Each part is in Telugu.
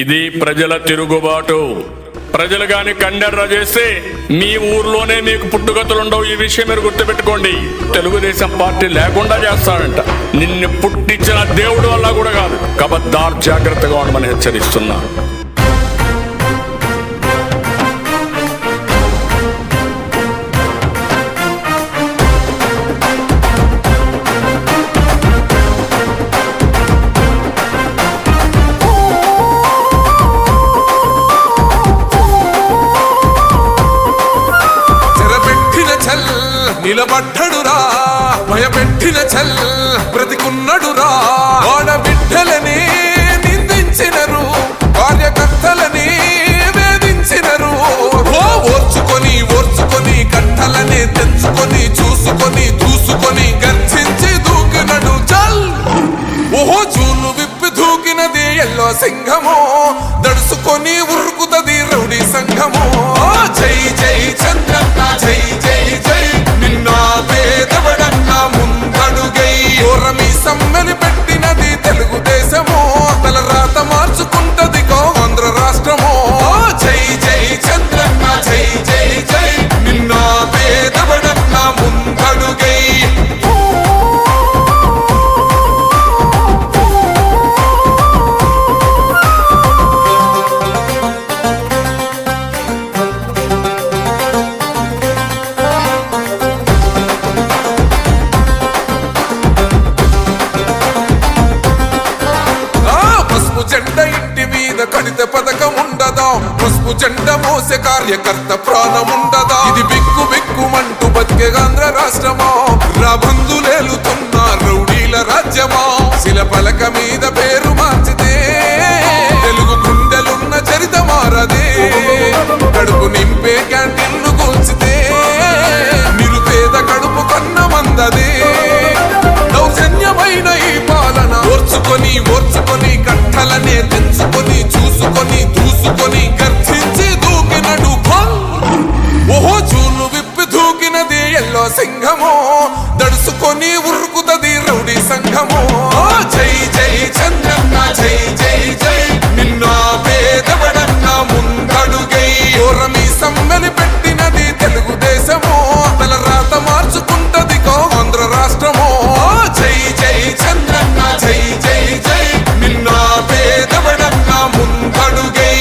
ఇది ప్రజల తిరుగుబాటు. ప్రజలు గాని కండెర్ర చేస్తే మీ ఊర్లోనే మీకు పుట్టుగతులుండవు. ఈ విషయం మీరు గుర్తుపెట్టుకోండి. తెలుగుదేశం పార్టీ లేకుండా చేస్తాడంట. నిన్ను పుట్టించిన దేవుడు వల్ల కూడా కాదు. కబద్దార్, జాగ్రత్తగా ఉండమని హెచ్చరిస్తున్నా. నిలబడ్డడురా భయపెట్టిన చల్ బ్రతికున్నడురా. ఆడబిడ్డలని నిందించినరు, కార్యకర్తలని వేధించినరు. ఓర్చుకొని ఓర్చుకొని కట్టలనే తెంచుకొని చూసుకొని దూసుకొని గర్జించి దూకినడు చల్. ఓహో జూలు విప్పి దూకినది ఎల్లో సింహము, దడుసుకొని ఉరుకుతది రౌడీ సంఘము. జై జై చంద్రన్న జై జై జై, నిన్న పేదవడన్న ముందడుగై. ఓరమి సమ్మెలి పెట్టినది తెలుగుదేశము, తల రాత మార్చుకుంటది ఆంధ్ర రాష్ట్రము. జై జై చంద్రన్న జై జై జై, నిన్న పేదవడన్న ముందడుగై. జెండ ఇంటి మీద కడిత పథకం ఉండదా, పసుపు జెండ మోసే కార్యకర్త ప్రాణముండదా. ఇది బిక్కు బిక్కుమంటూ బతికే ఆంధ్ర రాష్ట్రమా, రాబందులేలుతున్న రౌడీల రాజ్యమా. శిల పలక మీద పేరు మార్చితే తెలుగు గుండెలున్న చరిత మారదే. కడుపు నింపే క్యాంటీన్లు కూల్చితే నిరుపేద కడుపు కన్న మందదే. దౌర్జన్యమైన ఈ పాలన ఓర్చుకొని ఓర్చుకొని కట్టలనే తెంచుకొని చూసుకొని దూసుకొని గర్జించి దూకినడు ఖల్. ఓహో జూలు విప్పి దూకినది ఎల్లో సింహము, దడుసుకొని ఉరుకుతది రౌడీ సంఘము. జై జై చంద్రన్న జై జై జై, నిన్న పేదవడన్న ముందడుగై. ఓరమి సమ్మెలి పెట్టినది తెలుగుదేశము, తల రాత మార్చుకుంటది ఆంధ్ర రాష్ట్రము. జై జై చంద్రన్న జై జై జై, నిన్న పేదవడన్న ముందడుగై.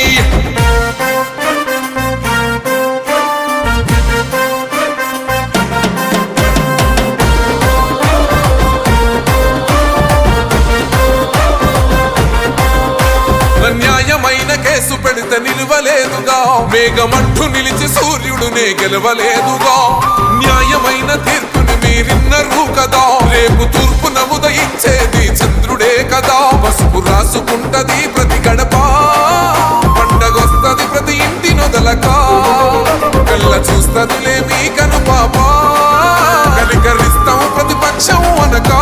న్యాయమైన కేసు పెడితే నిలవలేదుగా, మేఘమంటూ నిలిచి సూర్యుడునే గెలవలేదుగా. న్యాయమైన తీర్పుని మీరిన్నరు కదా, రేపు తూర్పున ఉదయించేది చంద్రుడే కదా. పసుపు రాసుకుంటది ప్రతి గడప, పండగొస్తది ప్రతి ఇంటి నొదలక. కళ్ళ చూస్తదిలే మీ కనుపాప, కలికరిస్తాం ప్రతిపక్షం అనక.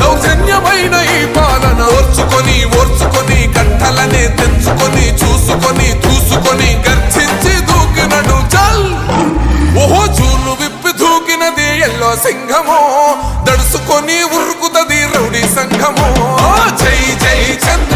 దౌర్జన్యమైన ఈ పాలన ఓర్చుకొని ఓర్చుకొని కట్టలనే తెంచుకొని చూసుకొని దూసుకొని గర్జించి దూకినడు చల్. ఓహో జూలు విప్పి దూకినది ఎల్లో సింహము, దడుసుకొని ఉరుకుతది రౌడీ సంఘము. జై జై చంద్ర